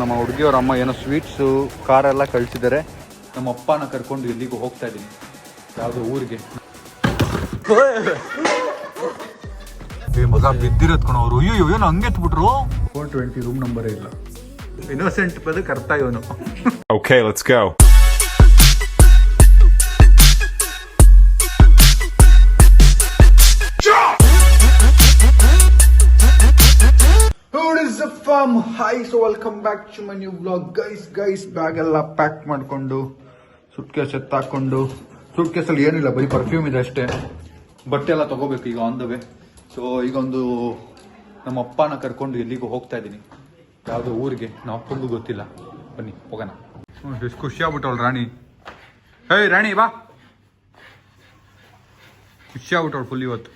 ನಮ್ಮ ಹುಡುಗಿಯವ್ರ ಅಮ್ಮ ಏನೋ ಸ್ವೀಟ್ಸು ಕಾರೆಲ್ಲ ಕಳಿಸಿದ್ದಾರೆ. ನಮ್ಮ ಅಪ್ಪನ ಕರ್ಕೊಂಡು ಎಲ್ಲಿಗೂ ಹೋಗ್ತಾ ಇದ್ದೀನಿ, ಯಾವುದೋ ಊರಿಗೆ. ಮಗ ಬಿದ್ದಿರೋದ್ ಕಣ ಅವರು. ಅಯ್ಯೋ ಏನು ಹಂಗೆತ್ಬಿಟ್ರು. 420 ರೂಮ್ ನಂಬರೇ ಇಲ್ಲ. ಇನ್ನೋಸೆಂಟ್ ಬದಕ್ಕೆ ಅರ್ಥ ಇವನು. Okay, let's go. Hi, so welcome back to my new vlog. Guys, bag ಎಲ್ಲ ಪ್ಯಾಕ್ ಮಾಡ್ಕೊಂಡು ಸುಟ್ಕೇಸ್ ಎತ್ತಾಕೊಂಡು, ಸುಟ್ಕೇಸಲ್ಲಿ ಏನಿಲ್ಲ, ಬರೀ ಪರ್ಫ್ಯೂಮ್ ಇದೆ ಅಷ್ಟೇ. ಬಟ್ಟೆ ಎಲ್ಲ ತಗೋಬೇಕು ಈಗ ಆನ್ ದ ವೇ. ಸೊ ಈಗ ಒಂದು ನಮ್ಮ ಅಪ್ಪನ ಕರ್ಕೊಂಡು ಎಲ್ಲಿಗೂ ಹೋಗ್ತಾ ಇದ್ದೀನಿ, ಯಾವುದೋ ಊರಿಗೆ. ನಮ್ಮ ಅಪ್ಪನಿಗೂ ಗೊತ್ತಿಲ್ಲ. ಬನ್ನಿ ಹೋಗೋಣ. ಎಷ್ಟು ಖುಷಿ ಆಗ್ಬಿಟ್ಟವಳು ರಾಣಿ. ಹೇಯ್ ರಾಣಿ ಬಾ. ಖುಷಿ ಆಗ್ಬಿಟ್ಟವಳು ಫುಲ್ ಇವತ್ತು.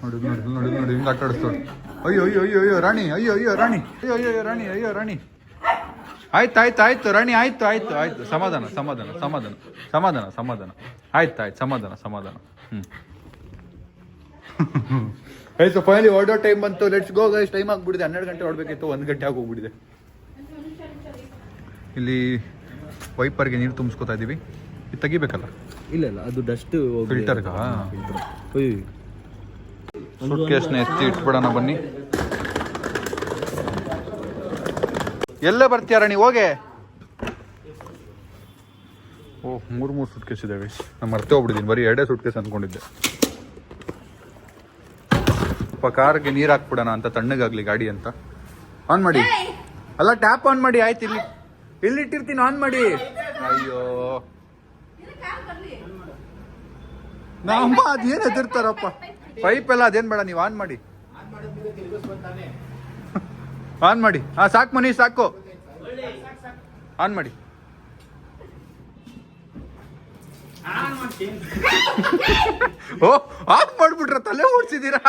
ನೋಡಿ ಹಿಂಗೆ ಆಟ ಆಡಿಸ್ತೋಳು. ಅಯ್ಯೋ ರಾಣಿ, ಅಯ್ಯೋ ರಾಣಿ, ಅಯ್ಯೋ ರಾಣಿ. ಆಯ್ತು ರಾಣಿ, ಆಯ್ತು. ಸಮಾಧಾನ. ಆಯ್ತು ಸಮಾಧಾನ. ಆಯ್ತು ಫೈನಲಿ ಹೊರಡೋ ಟೈಮ್ ಬಂತು. Let's go guys. ಟೈಮ್ ಆಗ್ಬಿಟ್ಟಿದೆ, 12 ಗಂಟೆ ಹೊರಡ್ಬೇಕಿತ್ತು, 1 ಗಂಟೆ ಆಗೋಗ್ಬಿಟ್ಟಿದೆ. ಇಲ್ಲಿ ವೈಪರ್ಗೆ ನೀರು ತುಂಬಿಸ್ಕೊತಾ ಇದೀವಿ. ಇದು ತೆಗಿಬೇಕಲ್ಲ? ಇಲ್ಲ ಅದು ಡಸ್ಟ್ ಫಿಲ್ಟರ್ಗಾ? ಸೂಟ್ ಕೇಸ್ನ ಎತ್ತಿ ಇಟ್ಬಿಡೋಣ ಬನ್ನಿ. ಎಲ್ಲೇ ಬರ್ತೀಯಾರ ನೀವು? ಹೋಗೆ. ಓಹ್, 3 ಸೂಟ್ ಕೇಸ್ ಇದೆ ಗೈಸ್. ನಾನು ಮರ್ತೇ ಹೋಗ್ಬಿಟ್ಟಿದ್ದೀನಿ, ಬರೀ 2 ಸೂಟ್ ಕೇಸ್ ಅಂದ್ಕೊಂಡಿದ್ದೆ. ಕಾರ್ಗೆ ನೀರು ಹಾಕ್ಬಿಡೋಣ ಅಂತ, ತಣ್ಣಗಾಗ್ಲಿ ಗಾಡಿ ಅಂತ. ಆನ್ ಮಾಡಿ. ಅಲ್ಲ, ಟ್ಯಾಪ್ ಆನ್ ಮಾಡಿ. ಆಯ್ತು, ಇಲ್ಲಿಟ್ಟಿರ್ತೀನಿ, ಆನ್ ಮಾಡಿ. ಅಯ್ಯೋ ನಮ್ಮ ಅದೇನು ಎದಿರ್ತಾರಪ್ಪ. ಪೈಪ್ ಎಲ್ಲ ಅದೇನ್ ಬೇಡ, ನೀವು ಆನ್ ಮಾಡಿ. ಹಾ, ಸಾಕು ಮನಿ, ಸಾಕು. ಆನ್ ಮಾಡಿ. ಓ, ಆಫ್ ಮಾಡ್ಬಿಟ್ರ? ತಲೆ ಓಡಿಸಿದೀರಾ?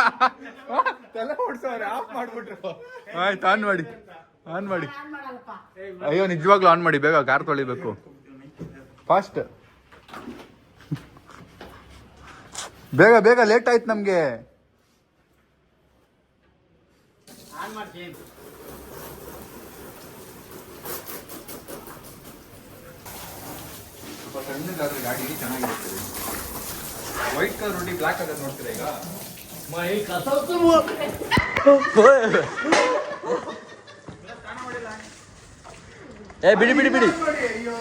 ತಲೆ ಓಡಿಸೋರೆ, ಆಫ್ ಮಾಡ್ಬಿಟ್ರು. ಆಯ್ತು, ಆನ್ ಮಾಡಿ. ಅಯ್ಯೋ, ನಿಜವಾಗ್ಲೂ ಆನ್ ಮಾಡಿ, ಬೇಗ ಕಾರ್ ತೊಳಿಬೇಕು. ಫಾಸ್ಟ್, ಬೇಗ. ಲೇಟ್ ಆಯ್ತು ನಮ್ಗೆ. ಸಣ್ಣದಾದ್ರೆ ಗಾಡಿ ಚೆನ್ನಾಗಿರ್ತದೆ. ವೈಟ್ ಕಲರ್ ರೋಟಿ ಬ್ಲಾಕ್ ಆಗೋದು ನೋಡ್ತೀರಾ ಈಗ? ಬಿಡಿ. ಅಯ್ಯೋ,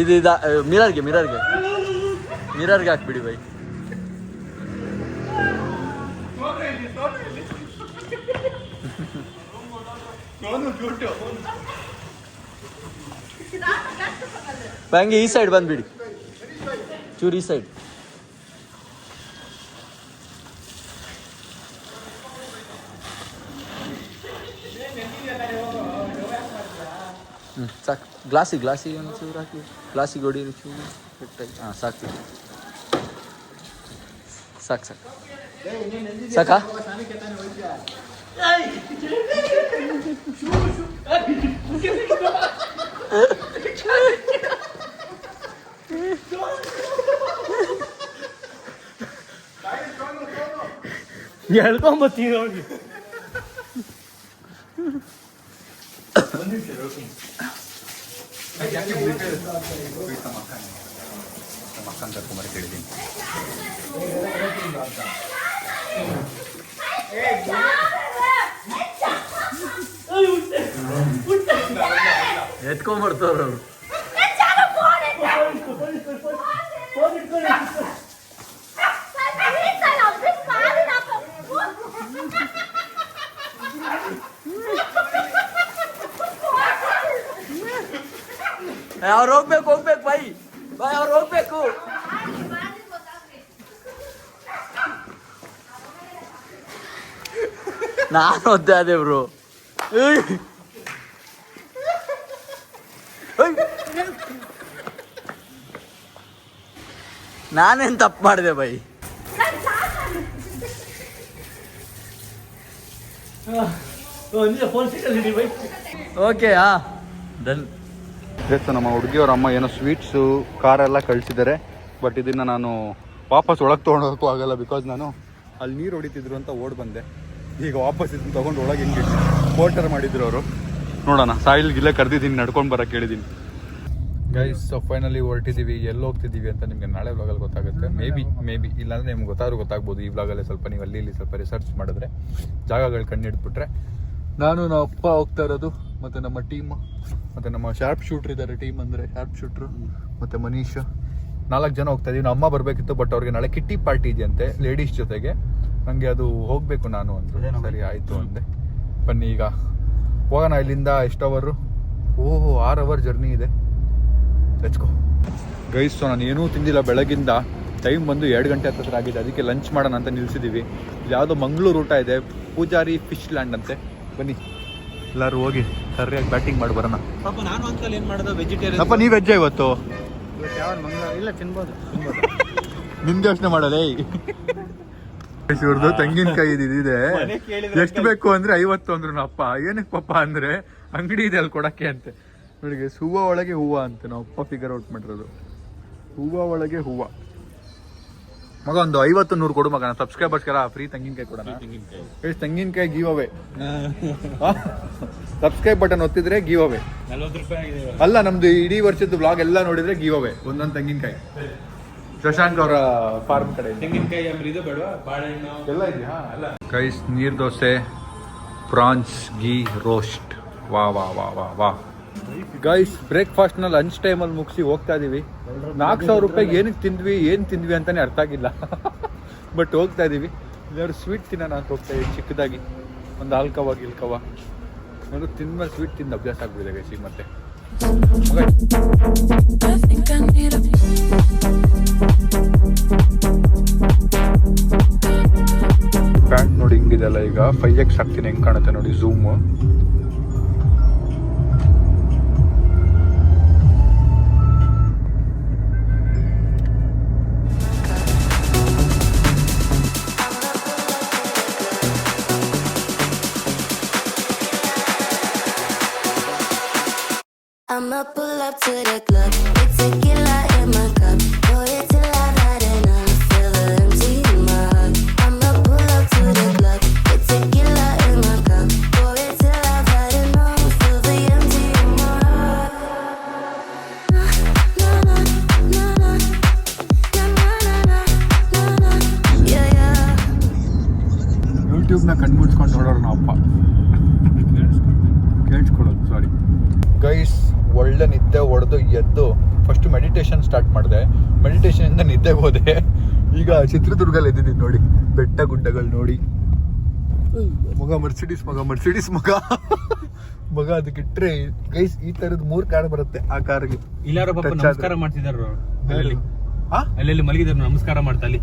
ಇದು ಮಿರರ್ಗೆ ಹಾಕ್ಬಿಡಿ ಬೈ. ಹಂಗೆ ಈ ಸೈಡ್ ಬಂದ್ಬಿಡಿ, ಚೂರು ಈ ಸೈಡ್. ಸಾಕು. ಗ್ಲಾಸಿಗೆ ಒಂದು ಚೂರು ಹಾಕಿ, ಗ್ಲಾಸಿಗೆ ಹೊಡಿ ಚೂರು. ಹಾಂ, ಸಾಕು. ಸಾಕಾ? ಹೇಳ್ಕೊಂಬತ್ತೀವಿ ನೋಡಿ. ಮಕ್ಕನ್ ಕರ್ಕೊಂಬರಕ್ಕೆ ಹೇಳಿದ್ದೀನಿ. ಎತ್ಕೊಂಬರ್ತಾರ ಅವರು. ಅವ್ರು ಹೋಗ್ಬೇಕು ಬಾಯಿ, ಅವ್ರು ಹೋಗ್ಬೇಕು. ನಾನು ಒದ್ದೆ ಅದೇ ಬ್ರೋ. ನಾನೇನ್ ತಪ್ಪು ಮಾಡಿದೆ ಬೈ? Okay done. ಎಸ್, ನಮ್ಮ ಹುಡುಗಿಯವ್ರ ಅಮ್ಮ ಏನೋ ಸ್ವೀಟ್ಸು ಕಾರೆಲ್ಲ ಕಳಿಸಿದ್ದಾರೆ. ಬಟ್ ಇದನ್ನು ನಾನು ವಾಪಸ್ ಒಳಗೆ ತೊಗೊಂಡೋಗಕ್ಕೂ ಆಗಲ್ಲ, ಬಿಕಾಸ್ ನಾನು ಅಲ್ಲಿ ನೀರು ಹೊಡಿತಿದ್ರು ಅಂತ ಓಡ್ ಬಂದೆ. ಈಗ ವಾಪಸ್ ಇದನ್ನು ತೊಗೊಂಡು ಒಳಗೆ ಹೆಂಗೆ ಪೋರ್ಟರ್ ಮಾಡಿದ್ರು ಅವರು. ನೋಡೋಣ, ಸಾಯಿಲ್ಗಿಲ್ಲೇ ಕರೆದಿದ್ದೀನಿ, ನಡ್ಕೊಂಡು ಬರೋಕ್ಕೆ ಹೇಳಿದ್ದೀನಿ. ಗೈಸ್, ಫೈನಲಿ ಹೊರಟಿದ್ದೀವಿ. ಎಲ್ಲಿ ಹೋಗ್ತಿದ್ದೀವಿ ಅಂತ ನಿಮಗೆ ನಾಳೆ ವ್ಲಾಗಲ್ಲಿ ಗೊತ್ತಾಗುತ್ತೆ. ಮೇ ಬಿ ಇಲ್ಲಾಂದರೆ ನಿಮ್ಗೆ ಗೊತ್ತಾಗ್ಬೋದು. ಈ ವ್ಲಾಗಲ್ಲೇ ಸ್ವಲ್ಪ ನೀವು ಅಲ್ಲಿ ಇಲ್ಲಿ ಸ್ವಲ್ಪ ರಿಸರ್ಚ್ ಮಾಡಿದ್ರೆ ಜಾಗಗಳು ಕಂಡುಹಿಡ್ಬಿಟ್ರೆ. ನಾನು ನಮ್ಮ ಅಪ್ಪ ಹೋಗ್ತಾ ಇರೋದು, ಮತ್ತು ನಮ್ಮ ಟೀಮ್, ಮತ್ತು ನಮ್ಮ ಶಾರ್ಪ್ ಶೂಟ್ರ್ ಇದ್ದಾರೆ. ಟೀಮ್ ಅಂದರೆ ಶಾರ್ಪ್ ಶೂಟ್ರು ಮತ್ತು ಮನೀಶ್, 4 ಜನ ಹೋಗ್ತಾ ಇದೀವಿ. ನಮ್ಮ ಅಮ್ಮ ಬರಬೇಕಿತ್ತು, ಬಟ್ ಅವ್ರಿಗೆ ನಾಳೆ ಕಿಟ್ಟಿ ಪಾರ್ಟಿ ಇದೆಯಂತೆ ಲೇಡೀಸ್ ಜೊತೆಗೆ. ನನಗೆ ಅದು ಹೋಗಬೇಕು ನಾನು ಅಂದರು. ಸರಿ ಆಯಿತು ಅಂದೆ. ಬನ್ನಿ ಈಗ ಹೋಗೋಣ. ಇಲ್ಲಿಂದ ಎಷ್ಟು ಅವರು? 6 ಅವರ್ ಜರ್ನಿ ಇದೆ. Let's go. ಗೈಸ್, ನಾನು ಏನೂ ತಿಂದಿಲ್ಲ ಬೆಳಗಿಂದ. ಟೈಮ್ ಬಂದು 2 ಗಂಟೆ ಹತ್ತಿರ ಆಗಿದೆ. ಅದಕ್ಕೆ ಲಂಚ್ ಮಾಡೋಣ ಅಂತ ನಿಲ್ಲಿಸಿದ್ದೀವಿ. ಯಾವುದೋ ಮಂಗಳೂರು ಊಟ ಇದೆ, ಪೂಜಾರಿ ಫಿಶ್ ಲ್ಯಾಂಡ್ ಅಂತೆ. ಬನ್ನಿ ಎಲ್ಲರೂ ಹೋಗಿ ಸರಿಯಾಗಿ ಬ್ಯಾಟಿಂಗ್ ಮಾಡಿ ಬರೋಣ. ನಾನು ಅಂಕಲ್ ಏನು ಮಾಡೋದು, ವೆಜಿಟೇರಿಯನ್. ಅಪ್ಪ ನೀವು ವೆಜ್ಜಾ ಇವತ್ತು? ಇಲ್ಲ, ತಿನ್ಬೋದು. ನಿಮ್ಗೆ ಯೋಚನೆ ಮಾಡೋದೇ. ಇವ್ರದ್ದು ತೆಂಗಿನಕಾಯಿ ಇದೆ. ಎಷ್ಟು ಬೇಕು ಅಂದ್ರೆ 50 ಅಂದ್ರು. ಅಪ್ಪ ಏನಕ್ಕೆ ಪಪ್ಪ ಅಂದ್ರೆ ಅಂಗಡಿ ಇದೆ ಅಲ್ಲಿ ಕೊಡಕ್ಕೆ ಅಂತೆ. ನೋಡಿ, ಹೂವ ಒಳಗೆ ಹೂವ ಅಂತೆ. ನಾವು ಅಪ್ಪ ಫಿಗರ್ ಔಟ್ ಮಾಡಿರೋದು. ಹೂವ ಒಳಗೆ ಹೂವ. ಮಗ ಒಂದು 50-100 ಕೊಡು ಮಗ. ಸಬ್ಸ್ಕ್ರೈಬರ್ಸ್ಗೆಲ್ಲ ಫ್ರೀ ತೆಂಗಿನಕಾಯಿ ಕೊಡೋಣ. ತೆಂಗಿನಕಾಯಿ ಗಿವ್ ಅವೇ. ಸಬ್ಸ್ಕ್ರೈಬ್ ಬಟನ್ ಒತ್ತಿದ್ರೆ ಗಿವ್ ಅವೇ. 40 ರೂಪಾಯಿ ಆಗಿದೆ. ಅಲ್ಲ, ನಮ್ದು ಇಡೀ ವರ್ಷದ ಬ್ಲಾಗ್ ಎಲ್ಲ ನೋಡಿದ್ರೆ ಗಿವ್ ಅವೇ. ಒಂದೊಂದು ತೆಂಗಿನಕಾಯಿ. ಶಶಾಂಕ್ ಅವರ ಫಾರ್ಮ್ ಕಡೆ ತೆಂಗಿನಕಾಯಿ ಇದು ಬೇಡವಾ, ಬಾಳೆಹಣ್ಣು ಎಲ್ಲ ಇದೆಯಾ? ಗೈಸ್, ನೀರ್ ದೋಸೆ, ಪ್ರಾನ್ಸ್, ಗೀ ರೋಸ್ಟ್. ವಾ ವಾ ವಾ ವಾ ವಾ. ಗೈಸ್, ಬ್ರೇಕ್ಫಾಸ್ಟ್ನ ಲಂಚ್ ಟೈಮಲ್ಲಿ ಮುಗಿಸಿ ಹೋಗ್ತಾ ಇದೀವಿ. 4,000 ರೂಪಾಯಿಗೆ ಏನು ತಿಂದ್ವಿ ಅಂತಾನೆ ಅರ್ಥ ಆಗಿಲ್ಲ. ಬಟ್ ಹೋಗ್ತಾ ಇದೀವಿ. ಇಲ್ಲಾದ್ರು ಸ್ವೀಟ್ ತಿನ್ನೋಣ ಅಂತ ಹೋಗ್ತಾ ಇದೀವಿ. ಚಿಕ್ಕದಾಗಿ ಒಂದು ಹಾಲ್ಕವ ಗಿಲ್ಕವ. ನನಗೆ ತಿಂದ್ಮೇಲೆ ಸ್ವೀಟ್ ತಿಂದು ಅಭ್ಯಾಸ ಆಗ್ಬಿಟ್ಟಿದೆ ಗೈಸ್. ಈಗ ಮತ್ತೆ ಪ್ಯಾಂಟ್ ನೋಡಿ ಹಿಂಗಿದೆಲ್ಲ. ಈಗ 5x ಹಾಕ್ತೀನಿ, ಹೆಂಗೆ ಕಾಣುತ್ತೆ ನೋಡಿ zoom. I'ma pull up to the club, get tequila in my cup, pour it till I've had enough, feel the empty in my heart. I'ma pull up to the club, get tequila in my cup, pour it till I've had enough, feel the empty in my heart. Na na na na na na na na yeah yeah. ಯೂಟ್ಯೂಬ್ನ ಕಣ್ಮುಚ್ಕೊಂಡು ನೋಡೋರು ನಾವು ಅಪ್ಪ. ಕೇಳಿಸ್ಕೊಳ್ಳೋದು, sorry guys. ಒಳ್ಳೆ ನಿದ್ದೆ ಹೊಡೆದು ಎದ್ದು first meditation start ಮಾಡಿದೆ. ಮೆಡಿಟೇಷನಿಂದ ನಿದ್ದೆಗೆ ಹೋದೆ. ಈಗ ಚಿತ್ರದುರ್ಗಲ್ಲಿ ಎದ್ದಿದ್ದೀನಿ ನೋಡಿ, ಬೆಟ್ಟ ಗುಡ್ಡಗಳು ನೋಡಿ. ಮಗ ಮರ್ಸಿಡೀಸ್ ಮಗ ಅದಕ್ಕಿಟ್ರೆ ಗೈಸ್ ಈ ತರದ್ 3 ಕಾರ್ ಬರುತ್ತೆ. ಆ ಕಾರ್ಗೆ ಇಲ್ಲಾರ ನಮಸ್ಕಾರ ಮಾಡ್ತಿದಾರ. ಅಲ್ಲೆಲ್ಲಿ ಮಲಗಿದ್ರು, ನಮಸ್ಕಾರ ಮಾಡ್ತಾ ಅಲ್ಲಿ.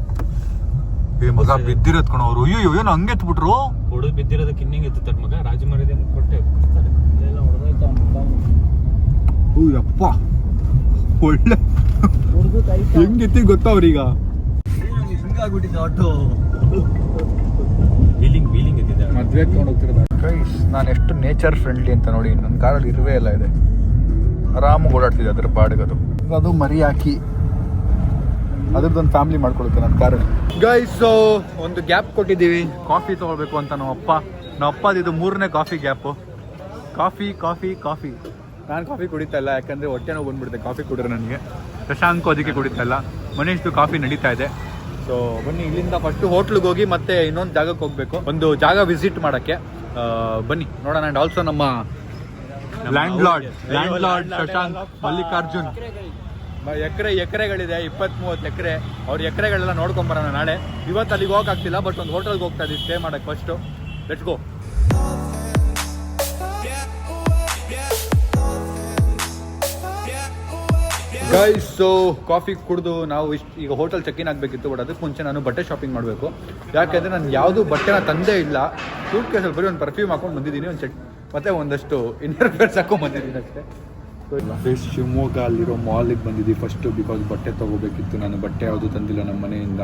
ಮಗ ಬಿದ್ದಿರೋದ್ ಕಣ ಅವ್ರು. ಅಯ್ಯೋ ಏನು ಹಂಗೆ ಎತ್ಬಿಟ್ರು. ಹೊಡೆದು ಬಿದ್ದಿರೋದಕ್ಕೆ ಇನ್ನಿಂಗ್ ಎತ್ತುತ್ತಾರೆ ಮಗ. ರಾಜಮರ್ಯಾದೆ ಕೊಟ್ಟೆ ಅಪ್ಪ ಒಳ್ಳೆ ಹೆಂಗಿತ್ತಿ ಗೊತ್ತಾ ಅವ್ರೀಗ. ಹಿಂಗಾಗ್ಬಿಟ್ಟಿದ್ದ ಆಟೋ. ವೀಲಿಂಗ್ ಇದ್ದಿದ್ದ ಮದ್ವೆ ತಗೊಂಡು ಹೋಗ್ತಿರೋದು. ಗೈಸ್, ನಾನು ಎಷ್ಟು ನೇಚರ್ ಫ್ರೆಂಡ್ಲಿ ಅಂತ ನೋಡಿ. ನನ್ನ ಕಾರಲ್ಲಿ ಇರುವೆ ಎಲ್ಲ ಇದೆ, ಆರಾಮಾಗಿ ಓಡಾಡ್ತಿದ್ದೆ ಅದ್ರ ಪಾಡ್ಗದು. ಅದು ಮರಿ ಹಾಕಿ ಅದ್ರದ್ದೊಂದು ಫ್ಯಾಮಿಲಿ ಮಾಡ್ಕೊಳುತ್ತೆ ನನ್ನ ಕಾರಲ್ಲಿ. ಗೈಸ್, ಒಂದು ಗ್ಯಾಪ್ ಕೊಟ್ಟಿದ್ದೀವಿ ಕಾಫಿ ತೊಗೊಳ್ಬೇಕು ಅಂತ. ನಮ್ಮ ಅಪ್ಪದಿದು 3ನೇ ಕಾಫಿ ಗ್ಯಾಪು. ಕಾಫಿ ನಾನು ಕಾಫಿ ಕುಡಿತಾ ಇಲ್ಲ, ಯಾಕಂದರೆ ಹೊಟ್ಟೆ ನೋವು ಬಂದ್ಬಿಡುತ್ತೆ ಕಾಫಿ ಕುಡಿದ್ರೆ ನನಗೆ. ಶಶಾಂಕು ಅದಕ್ಕೆ ಕುಡಿತಾ ಇಲ್ಲ. ಮನೇಶ್ದು ಕಾಫಿ ನಡೀತಾ ಇದೆ. ಸೊ ಬನ್ನಿ, ಇಲ್ಲಿಂದ ಫಸ್ಟು ಹೋಟ್ಲಿಗೆ ಹೋಗಿ ಮತ್ತೆ ಇನ್ನೊಂದು ಜಾಗಕ್ಕೆ ಹೋಗಬೇಕು, ಒಂದು ಜಾಗ ವಿಸಿಟ್ ಮಾಡೋಕ್ಕೆ. ಬನ್ನಿ ನೋಡೋಣ. ಆ್ಯಂಡ್ ಆಲ್ಸೋ ನಮ್ಮ ಲ್ಯಾಂಡ್ ಲಾರ್ಡ್ ಶಶಾಂಕ್ ಮಲ್ಲಿಕಾರ್ಜುನ್. ಎಕರೆಗಳಿದೆ, 20-30 ಎಕರೆ. ಅವ್ರ ಎಕರೆಗಳೆಲ್ಲ ನೋಡ್ಕೊಂಬರೋಣ ನಾಳೆ. ಇವತ್ತು ಅಲ್ಲಿಗೆ ಹೋಗೋಕ್ಕಾಗ್ತಿಲ್ಲ, ಬಟ್ ಒಂದು ಹೋಟೆಲ್ಗೆ ಹೋಗ್ತಾ ಇದ್ದೀವಿ ಸ್ಟೇ ಮಾಡೋಕ್ಕೆ first. Let's go. Guys, so coffee ಕುಡಿದು ನಾವು ಈಗ ಹೋಟೆಲ್ ಚೆಕ್-ಇನ್ ಆಗಬೇಕಿತ್ತು. ಬಟ್ ಅದಕ್ಕೆ ಮುಂಚೆ ನಾನು ಬಟ್ಟೆ ಶಾಪಿಂಗ್ ಮಾಡಬೇಕು. ಯಾಕೆಂದರೆ ನಾನು ಯಾವುದೂ ಬಟ್ಟೆನ ತಂದೇ ಇಲ್ಲ. ಸೂಟ್ ಕೇಸಲ್ಲಿ ಬರೀ ಒಂದು ಪರ್ಫ್ಯೂಮ್ ಹಾಕೊಂಡು ಬಂದಿದ್ದೀನಿ, ಒಂದು ಮತ್ತೆ ಒಂದಷ್ಟು ಇನ್ನರ್ ವೇರ್ಸ್ ಹಾಕೊಂಡು ಬಂದಿದ್ದೀನಿ ಅಷ್ಟೇ. ಶಿವಮೊಗ್ಗ ಅಲ್ಲಿರೋ ಮಾಲಿಗೆ ಬಂದಿದ್ದೀವಿ ಫಸ್ಟು, ಬಿಕಾಸ್ ಬಟ್ಟೆ ತೊಗೋಬೇಕಿತ್ತು. ನಾನು ಬಟ್ಟೆ ಯಾವುದು ತಂದಿಲ್ಲ ನಮ್ಮ ಮನೆಯಿಂದ,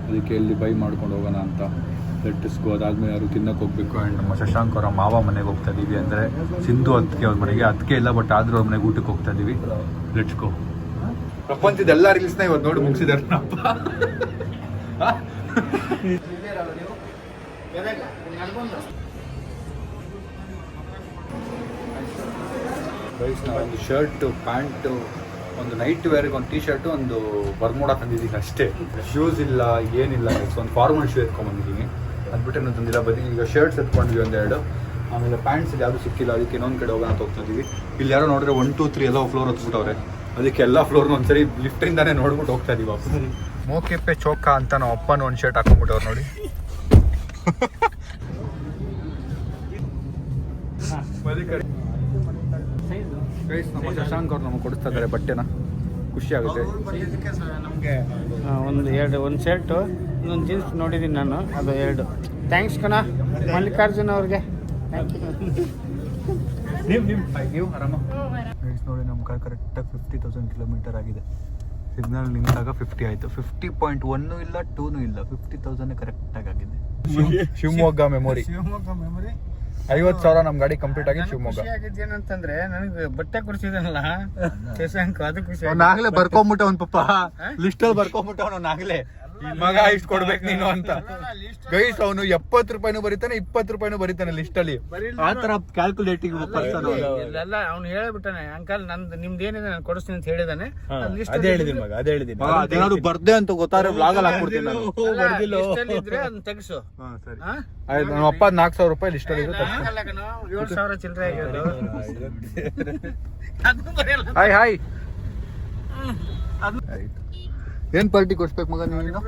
ಅದಕ್ಕೆ ಎಲ್ಲಿ ಬೈ ಮಾಡ್ಕೊಂಡು ಹೋಗೋಣ ಅಂತ. ಲೆಟ್ಟಿಸ್ಕೋ. ಅದಾದ್ಮೇಲೆ ಯಾರು ತಿನ್ನಕ್ಕೆ ಹೋಗ್ಬೇಕು. ಆ್ಯಂಡ್ ನಮ್ಮ ಶಶಾಂಕ್ ಅವರ ಮಾವ ಮನೆಗೆ ಹೋಗ್ತಾ ಇದ್ದೀವಿ. ಅಂದರೆ ಸಿಂಧು ಅದಕ್ಕೆ ಅವ್ರ ಮನೆಗೆ. ಅದಕ್ಕೆ ಇಲ್ಲ, ಬಟ್ ಆದರೂ ಅವ್ರ ಮನೆಗೆ ಊಟಕ್ಕೆ ಹೋಗ್ತಾ ಇದ್ದೀವಿ. ಲೆಟ್ಸ್ಕೋ. ಪ್ರಪಂಚದ ಎಲ್ಲ ರೀಲ್ಸ್ನ ಇವತ್ತು ನೋಡಿ ಮುಗಿಸಿದಾರೆ ನಪ್ಪ. ಒಂದು ಶರ್ಟು, ಪ್ಯಾಂಟು, ಒಂದು ನೈಟ್ ವೇರ್ಗೆ ಒಂದು ಟೀ ಶರ್ಟು, ಒಂದು ಬರ್ಮೋಡ ತಂದಿದ್ದೀನಿ ಅಷ್ಟೇ. ಶೂಸ್ ಇಲ್ಲ, ಏನಿಲ್ಲ. ನೆಕ್ಸ್ಟ್ ಒಂದು ಫಾರ್ಮಲ್ ಶೂ ಎತ್ಕೊಂಡ್ಬಂದಿದ್ದೀನಿ. ಅದು ಬಿಟ್ಟರೆ ನಾನು ತಂದಿಲ್ಲ. ಬರೀ ಈಗ ಶರ್ಟ್ಸ್ ಎತ್ಕೊಂಡ್ವಿ ಒಂದೆರಡು. ಆಮೇಲೆ ಪ್ಯಾಂಟ್ಸ್ ಯಾವುದು ಸಿಕ್ಕಿಲ್ಲ. ಅದಕ್ಕೆ ಇನ್ನೊಂದು ಕಡೆ ಹೋಗೋಣ ಅಂತ ಹೋಗ್ತಾ ಇದ್ದೀವಿ. ಇಲ್ಲಿ ಯಾರೋ ನೋಡಿದ್ರೆ 1 2 3 ಎಲ್ಲ ಫ್ಲೋರ್ ಹತ್ಬಿಟ್ಟವ್ರೆ. ಅದಕ್ಕೆ ಎಲ್ಲ ಫ್ಲೋರ್ನ ಒಂದ್ಸರಿ ಲಿಫ್ಟಿಂದಾನೇ ನೋಡ್ಬಿಟ್ಟು ಹೋಗ್ತಾ ಇದೀವಿ ವಾಪಸ್. ಮೋಕೆಪ್ಪೆ ಚೋಕ ಅಂತ ನಾವು ಅಪ್ಪನ ಒಂದು ಶರ್ಟ್ ಹಾಕೊಂಡ್ಬಿಟ್ಟವ್ರು ನೋಡಿ. ನಮ್ಮ ಶಶಾಂಕ್ ಅವ್ರು ನಮಗೆ ಕೊಡಿಸ್ತಾ ಇದ್ದಾರೆ ಬಟ್ಟೆನ. ಖುಷಿ ಆಗುತ್ತೆ. ನಮಗೆ ಒಂದು ಶರ್ಟು, ಇನ್ನೊಂದು ಜೀನ್ಸ್ ನೋಡಿದ್ದೀನಿ ನಾನು, ಅದು 2. ಥ್ಯಾಂಕ್ಸ್ ಕಣ ಮಲ್ಲಿಕಾರ್ಜುನ್ ಅವ್ರಿಗೆ. ನೀವು ಆರಾಮ ನೋಡಿ. ನಮ್ಮ ಕಾರ್ ಕರೆಕ್ಟಾಗಿ 50,000 ಕಿಲೋಮೀಟರ್ ಆಗಿದೆ. ಸಿಗ್ನಲ್ ನಿಂತಾಗ 50 ಆಯಿತು. 50.1 ಇಲ್ಲ 2 ಇಲ್ಲ, 50,000 ಕರೆಕ್ಟಾಗಿ ಆಗಿದೆ. ಶಿವಮೊಗ್ಗ ಮೆಮೊರಿ. 50,000 ನಮ್ಮ ಗಾಡಿ ಕಂಪ್ಲೀಟ್ ಆಗಿ ಶಿವಮೊಗ್ಗ. ಏನಂತಂದ್ರೆ ನನಗೆ ಬಟ್ಟೆ ಕೊಡ್ಸಿದನಲ್ಲ ಶಶಾಂಕ್, ಅದು ಖುಷಿ. ನಾಗ್ಲೇ ಬರ್ಕೊಂಬಿಟ್ಟ ಅವ್ನ ಪಪ್ಪ ಲಿಸ್ಟಲ್ಲಿ ಬರ್ಕೊಂಬಿಟ್ಟ ಅವ್ನಾಗ್ಲೇ, ಮಗ ಇಷ್ಟು ಕೊಡ್ಬೇಕು ನೀನು ಅಂತ. ಗೈಸ್ ಅವನು 70 ರೂಪಾಯಿನೂ ಬರೀತಾನೆ, 20 ರೂಪಾಯಿನೂ ಬರೀತಾನೆ ಲಿಸ್ಟಲ್ಲಿ. ಆ ತರ ಕ್ಯಾಲ್ಕುಲೇಟಿಂಗ್ ಪರ್ಸನ್ ಎಲ್ಲ ಅವ್ನು ಹೇಳ್ಬಿಟ್ಟಾನೆ, ಅಂಕಲ್ ನಂದು ನಿಮ್ದು ಏನಿದೆ ನಾನು ಕೊಡಿಸ್ತೀನಿ ಅಂತ ಹೇಳಿದಾನೆ. ಅದೇ ಹೇಳಿದೀನಿ ಮಗ, ಅದೇ ಹೇಳಿದೀನಿ. ಅದೇನಾದ್ರು ಬರ್ದೆ ಅಂತ ಗೊತ್ತಾರೆ ವ್ಲಾಗಲ್ಲಿ ಹಾಕ್ಬಿಡ್ತೀನಿ ನಾನು. ಇದ್ರೆ ಅದನ್ನ ತೆಗಿಸು. ಸರಿ ಆಯ್ತು. ನಮ್ಮ ಅಪ್ಪ 4,000 ರೂಪಾಯಿ ಲಿಸ್ಟಲ್ಲಿ ಇದ್ರೆ 7,000 ಚಿಲ್ಲರೆ ಆಗಿರೋದು. Hi hi. ಆಯ್ತು. ಏನ್ ಪಾರ್ಟಿ ಕೊಡ್ಸ್ಬೇಕು ಮಗ ನೀನು?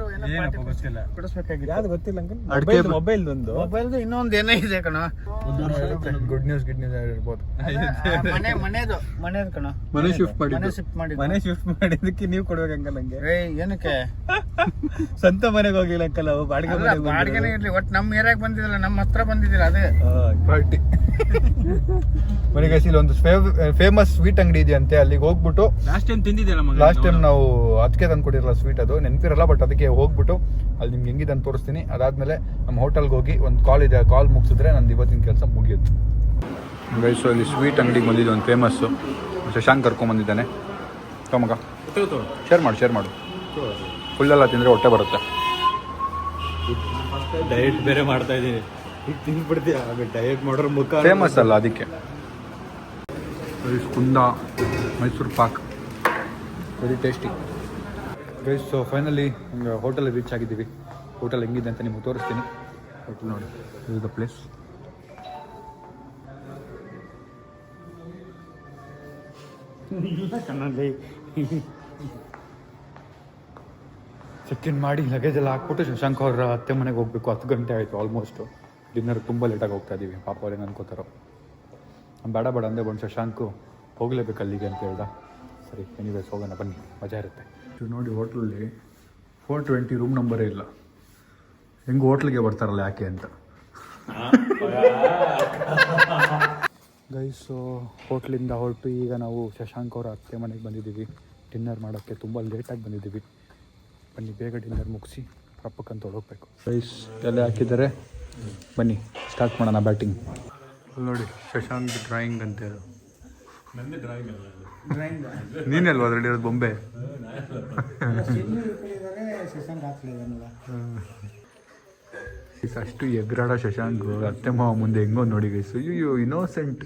ಕೊಡಿಸ್ಬೇಕಾಗಿದೆ. ಯಾವ್ದು ಗೊತ್ತಿಲ್ಲ ಅಂಕಲ್. ಮೊಬೈಲ್ದು ಇನ್ನೊಂದು ಏನೋ ಇದೆ ಕಣ. ಗುಡ್ ನ್ಯೂಸ್ ಇರ್ಬೋದು. ಮನೇದು ಕಣ. ಮನೆ ಶಿಫ್ಟ್ ಮಾಡಿದ್ದಕ್ಕೆ ನೀವು ಕೊಡ್ಬೇಕು ಅಂಕಲ್ ನಂಗೆ. ಏನಕ್ಕೆ ಸ್ವಂತ ಮನೆಗೆ ಹೋಗಿಲ್ಲ ಅಂಕಲ್, ಬಾಡಿಗೆನೇ ಇರ್ಲಿ, ಒಟ್ಟು ನಮ್ಮ ಏರಿಯಾಗ ಬಂದಿದ್ದಿಲ್ಲ, ನಮ್ಮ ಹತ್ರ ಬಂದಿದ್ದಿಲ್ಲ, ಅದೇ ಪಾರ್ಟಿ. ಮನೆಗೆ ಇಲ್ಲಿ ಒಂದು ಫೇಮಸ್ ಸ್ವೀಟ್ ಅಂಗಡಿ ಇದೆಯಂತೆ, ಅಲ್ಲಿಗೆ ಹೋಗ್ಬಿಟ್ಟು ಲಾಸ್ಟ್ ಟೈಮ್ ತಿಂದಿದ್ದೆ. ಲಾಸ್ಟ್ ಟೈಮ್ ನಾವು ಅದಕ್ಕೆ ತಂದು ಕೊಟ್ಟಿರಲ್ಲ ಸ್ವೀಟ್, ಅದು ನೆನಪಿರಲ್ಲ. ಬಟ್ ಅದಕ್ಕೆ ಹೋಗ್ಬಿಟ್ಟು ಅಲ್ಲಿ ನಿಮ್ಗೆ ಹೆಂಗಿದೆ ಅಂತ ತೋರಿಸ್ತೀನಿ. ಅದಾದ್ಮೇಲೆ ನಮ್ಮ ಹೋಟೆಲ್ಗೆ ಹೋಗಿ ಒಂದು ಕಾಲ್ ಇದೆ, ಕಾಲ್ ಮುಗಿಸಿದ್ರೆ ನಂದು ಇವತ್ತಿನ ಕೆಲಸ ಮುಗಿಯುತ್ತೆ. ಗೈಸು ಇಲ್ಲಿ ಸ್ವೀಟ್ ಅಂಗಡಿಗೆ ಬಂದಿದ್ದು ಒಂದು ಫೇಮಸ್ಸು. ಶಶಾಂಕ್ ಕರ್ಕೊಂಬಂದಿದ್ದಾನೆ. ಮಗ ಶೇರ್ ಮಾಡು. ಫುಲ್ಲೆಲ್ಲ ತಿಂದರೆ ಹೊಟ್ಟೆ ಬರುತ್ತೆ. ಡಯಟ್ ಬೇರೆ ಮಾಡ್ತಾ ಇದ್ದೀನಿ, ತಿಂದ್ಬಿಡ್ತೀಯ. ಡಯಟ್ ಮಾಡೋರ ಮುಖ ಫೇಮಸ್ ಅಲ್ಲ ಅದಕ್ಕೆ. ಕುಂದ Mysuru Pak very tasty. Guys so finally hotel reach ಆಗಿದ್ದೀವಿ. ಹೋಟೆಲ್ ಹೆಂಗಿದೆ ಅಂತ ನಿಮಗೆ ತೋರಿಸ್ತೀನಿ. ಹೋಟೆಲ್ ನೋಡಿ, ಇದು ದ ಪ್ಲೇಸ್. ಚೆಕ್ ಇನ್ ಮಾಡಿ ಲಗೇಜ್ ಎಲ್ಲ ಹಾಕ್ಬಿಟ್ಟು ಶಶಾಂಕ್ ಅವ್ರ ಅತ್ತೆ ಮನೆಗೆ ಹೋಗ್ಬೇಕು. 10 ಗಂಟೆ ಆಯಿತು ಆಲ್ಮೋಸ್ಟು. ಡಿನ್ನರ್ ತುಂಬ ಲೇಟಾಗಿ ಹೋಗ್ತಾ ಇದ್ದೀವಿ. ಪಾಪ ಅವ್ರೇನು ಅನ್ಕೋತಾರೋ. ಬೇಡ ಅಂದೆ ಬಂದು ಶಶಾಂಕು ಹೋಗಲೇಬೇಕು ಅಲ್ಲಿಗೆ ಅಂತ ಹೇಳ್ದ. ಸರಿ ಎನಿವೇಸ್ ಹೋಗೋಣ ಬನ್ನಿ, ಮಜಾ ಇರುತ್ತೆ. ನೋಡಿ ಹೋಟ್ಲಲ್ಲಿ 420 ರೂಮ್ ನಂಬರೇ ಇಲ್ಲ. ಹೆಂಗೆ ಹೋಟ್ಲಿಗೆ ಬರ್ತಾರಲ್ಲ ಯಾಕೆ ಅಂತ. ಗೈಸು ಹೋಟ್ಲಿಂದ ಹೊರಟು ಈಗ ನಾವು ಶಶಾಂಕ್ ಅವರ ಅತ್ತೆ ಮನೆಗೆ ಬಂದಿದ್ದೀವಿ. ಡಿನ್ನರ್ ಮಾಡೋಕ್ಕೆ ತುಂಬ ಲೇಟಾಗಿ ಬಂದಿದ್ದೀವಿ. ಬನ್ನಿ ಬೇಗ ಡಿನ್ನರ್ ಮುಗಿಸಿ ಕಪ್ಪಕ್ಕಂತ ಹೋಗ್ಬೇಕು. ಗೈಸ್ ಎಲ್ಲ ಹಾಕಿದ್ದಾರೆ, ಬನ್ನಿ ಸ್ಟಾರ್ಟ್ ಮಾಡೋಣ ಬ್ಯಾಟಿಂಗ್. ನೋಡಿ ಶಶಾಂಕ್ ಡ್ರಾಯಿಂಗ್ ಅಂತ ಹೇಳು. ನೀನೆಲ್ವ ಅದರಲ್ಲಿ ಇರೋದು ಬೊಂಬೆ? ಅಷ್ಟು ಎಗ್ರಾಡ ಶಶಾಂಕ್ ಅತ್ತೆ ಮಾವ ಮುಂದೆ ಹೆಂಗೋ ನೋಡಿ ಗೈಸ್. ಅಯ್ಯೋ ಇನ್ನೋಸೆಂಟ್,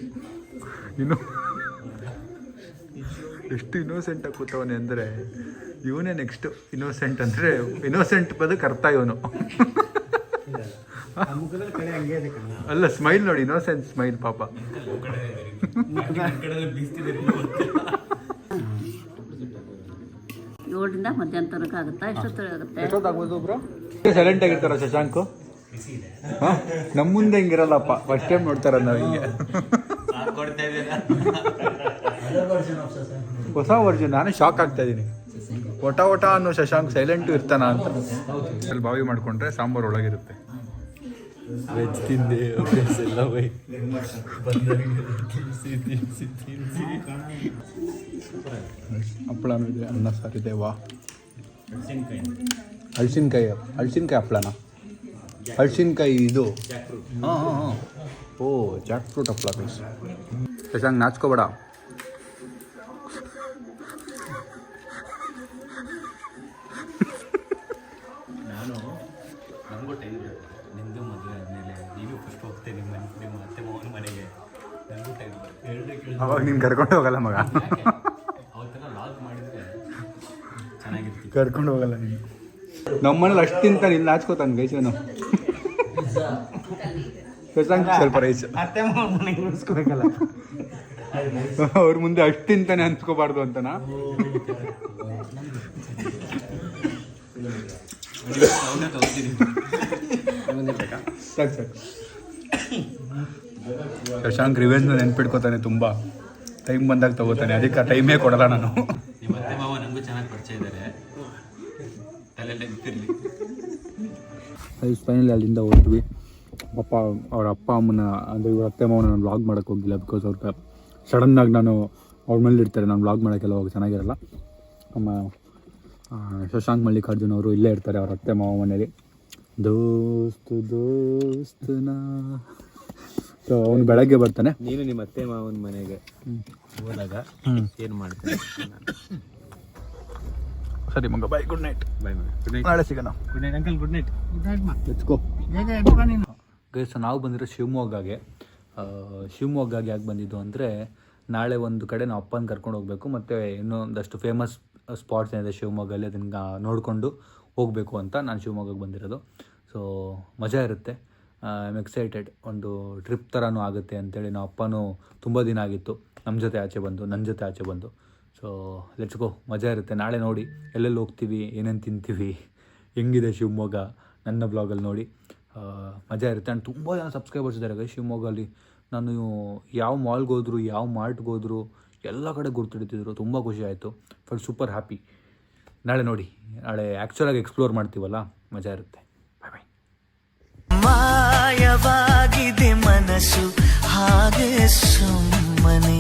ಎಷ್ಟು ಇನ್ನೋಸೆಂಟಾಗಿ ಕೂತವನೆ ಅಂದರೆ ಇವನೇ ನೆಕ್ಸ್ಟ್ ಇನ್ನೋಸೆಂಟ್. ಅಂದರೆ ಇನ್ನೋಸೆಂಟ್ ಪದಕ್ಕೆ ಅರ್ಥ ಇವನು. ಅಲ್ಲ ಸ್ಮೈಲ್ ನೋಡಿ, ಇನ್ನೋಸೆಂಟ್ ಸ್ಮೈಲ್ ಪಾಪ. ಏಳರಿಂದ ಮಧ್ಯಾಹ್ನ ತನಕ ಆಗುತ್ತಾ? ಎಷ್ಟೊತ್ತಾಗ್ಬೋದು ಬ್ರೋ? ಸೈಲೆಂಟ್ ಆಗಿರ್ತಾರ ಶಶಾಂಕ್? ನಮ್ಮ ಮುಂದೆ ಹಿಂಗಿರಲ್ಲಪ್ಪ, ಫಸ್ಟ್ ಟೈಮ್ ನೋಡ್ತಾರ ನಾವು ಹಿಂಗೆ. ಹೊಸ ವರ್ಷನ್. ನಾನೇ ಶಾಕ್ ಆಗ್ತಾ ಇದ್ದೀನಿ. ಒಟ ಅನ್ನೋ ಶಶಾಂಕ್ ಸೈಲೆಂಟು ಇರ್ತಾನ ಅಂತ. ಅಲ್ಲಿ ಬಾವಿ ಮಾಡ್ಕೊಂಡ್ರೆ ಸಾಂಬಾರು ಒಳಗಿರುತ್ತೆ. ವೆಜ್ ತಿಂದೆ ಎಲ್ಲ ಹಪ್ಪಳನೂ ಇದೆ, ಅನ್ನ ಸಾರಿದೆ. ವಾ ಹಲಸಿನ್ಕಾಯಿ ಹಪ್ಪಳನ ಹಲಸಿನಕಾಯಿ ಇದು ಹಾಂ ಹಾಂ ಹಾಂ ಓ ಜಾಕ್ ಫ್ರೂಟ್ ಹಪ್ಪಳ ಗೈಸ್. ಶಶಾಂಕ್ ನಾಚ್ಕೋಬೇಡ. ನಮಗೂ ಟೈಮ್ ನಿಮ್ಮದು ಮದುವೆ ಆದಮೇಲೆ ನೀನು ಫಸ್ಟ್ ಹೋಗ್ತೇನೆ ನಿಮ್ಮ ಅತ್ತೆ ಮಾವನ ಮನೆಗೆ. ನನಗೂ ಟೈಮ್ ಅವಾಗ ನೀನು ಕರ್ಕೊಂಡು ಹೋಗಲ್ಲ ಮಗ. ಅವತ್ತೆಲ್ಲ ಲಾಗ್ ಮಾಡಿದರೆ ಚೆನ್ನಾಗಿರ್ತೀವಿ. ಕರ್ಕೊಂಡು ಹೋಗಲ್ಲ ನೀನು. ನಮ್ಮ ಮನೇಲಿ ಅಷ್ಟು ತಿಂತ ನೀನು ನಾಚ್ಕೋತಾನೆ ಗೈಸನು. ಶಶಾಂಕ್ ಸ್ವಲ್ಪ ರೈಸ್ ಅತ್ತೆ ಮಾವನ ಮನೆಗೆ ಉಳಿಸ್ಕೋಬೇಕಲ್ಲ. ಅವ್ರ ಮುಂದೆ ಅಷ್ಟು ತಿಂತಾನೆ ಅನ್ಸ್ಕೋಬಾರ್ದು ಅಂತನಾ. ಸಾಕು ಸಾಕು. ಶಶಾಂಕ್ ರಿವೆಂಜ್ನ ನೆನ್ಪಿಟ್ಕೋತಾನೆ ತುಂಬ. ಟೈಮ್ ಬಂದಾಗ ತಗೋತಾನೆ, ಅದಕ್ಕೆ ಆ ಟೈಮೇ ಕೊಡಲ್ಲ ನಾನು. ನಿಮ್ಮ ಅತ್ತೆ ಮಾವ ನಮಗೂ ಚೆನ್ನಾಗಿ ಪರಿಚಯ ಇದ್ದಾರೆ, ತಲೆಯಲ್ಲಿ ನೆನಪಿರಲಿ. ಫೈನಲಿ ಅಲ್ಲಿಂದ ಹೋದ್ವಿ. ಪಾಪ ಅವ್ರ ಅಪ್ಪ ಅಮ್ಮನ ಅಂದರೆ ಇವ್ರ ಅತ್ತೆ ಮಾವನ ನಾನು ವ್ಲಾಗ್ ಮಾಡೋಕ್ಕೆ ಹೋಗಿಲ್ಲ. ಬಿಕಾಸ್ ಅವ್ರಿಗೆ ಸಡನ್ನಾಗಿ ನಾನು ಅವ್ರ ಮೇಲೆ ಇರ್ತಾರೆ, ನಾನು ವ್ಲಾಗ್ ಮಾಡೋಕ್ಕೆಲ್ಲ ಹೋಗಿ ಚೆನ್ನಾಗಿರಲ್ಲ. ನಮ್ಮ ಶಶಾಂಕ್ ಮಲ್ಲಿಕಾರ್ಜುನ್ ಅವರು ಇಲ್ಲೇ ಇರ್ತಾರೆ ಅವ್ರ ಅತ್ತೆ ಮಾವ ಮನೇಲಿ. ದೋಸ್ತನ ಸೊ ಅವನು ಬೆಳಗ್ಗೆ ಬರ್ತಾನೆ. ನೀನು ನಿಮ್ಮ ಅತ್ತೆ ಮಾವನ ಮನೆಗೆ ಹೋದಾಗ ಏನು ಮಾಡ್ತೀನಿ? ಸರಿ ಮಗ, ಬಾಯ್, ಗುಡ್ ನೈಟ್. ಬಾಯ್ ಮಗ, ಗುಡ್ ನೈಟ್. ನಾಳೆ ಸಿಗೋಣ. Good night uncle, good night. Good night ಮಾ. Let's go. ಹೇಗೆ ಎದ್ದುಕೋ ನೀನು? ಗೈಸ್, ನಾವು ಬಂದಿರೋ ಶಿವಮೊಗ್ಗಗೆ. ಶಿವಮೊಗ್ಗಗೆ ಯಾಕೆ ಬಂದಿದ್ದು ಅಂದರೆ, ನಾಳೆ ಒಂದು ಕಡೆ ನಾವು ಅಪ್ಪನ ಕರ್ಕೊಂಡು ಹೋಗಬೇಕು, ಮತ್ತು ಇನ್ನೊಂದಷ್ಟು ಫೇಮಸ್ ಸ್ಪಾಟ್ಸ್ ಏನಿದೆ ಶಿವಮೊಗ್ಗಲ್ಲಿ, ಅದನ್ನು ನೋಡಿಕೊಂಡು ಹೋಗಬೇಕು ಅಂತ ನಾನು ಶಿವಮೊಗ್ಗಕ್ಕೆ ಬಂದಿರೋದು. ಸೊ ಮಜಾ ಇರುತ್ತೆ. I am excited. ಒಂದು ಟ್ರಿಪ್ ಥರನೂ ಆಗುತ್ತೆ ಅಂತೇಳಿ. ನಾವು ಅಪ್ಪನೂ ತುಂಬ ದಿನ ಆಗಿತ್ತು ನಮ್ಮ ಜೊತೆ ಆಚೆ ಬಂದು, ನನ್ನ ಜೊತೆ ಆಚೆ ಬಂದು. ಸೊ ಲೆಟ್ಸ್ ಗೋ, ಮಜಾ ಇರುತ್ತೆ. ನಾಳೆ ನೋಡಿ ಎಲ್ಲೆಲ್ಲಿ ಹೋಗ್ತೀವಿ, ಏನೇನು ತಿಂತೀವಿ, ಹೆಂಗಿದೆ ಶಿವಮೊಗ್ಗ, ನನ್ನ ಬ್ಲಾಗಲ್ಲಿ ನೋಡಿ. ಮಜಾ ಇರುತ್ತೆ. ಆ್ಯಂಡ್ ತುಂಬ ಜನ ಸಬ್ಸ್ಕ್ರೈಬರ್ಸ್ ಇದ್ದಾರೆ ಶಿವಮೊಗ್ಗಲ್ಲಿ. ನಾನು ಯಾವ ಮಾಲ್ಗೆ ಹೋದ್ರು, ಯಾವ ಮಾರ್ಟ್ಗೆ ಹೋದ್ರು, ಎಲ್ಲ ಕಡೆ ಗುರ್ತಿಡ್ತಿದ್ರು. ತುಂಬ ಖುಷಿ ಆಯಿತು. Full super happy. ನಾಳೆ ನೋಡಿ, ನಾಳೆ ಆ್ಯಕ್ಚುಲಾಗಿ ಎಕ್ಸ್ಪ್ಲೋರ್ ಮಾಡ್ತೀವಲ್ಲ, ಮಜಾ ಇರುತ್ತೆ. ಬಾಯ್ ಬಾಯ್. ಮಾಯವಾಗಿದೆ ಮನಸ್ಸು ಹಾಗೆ ಸುಮ್ಮನೆ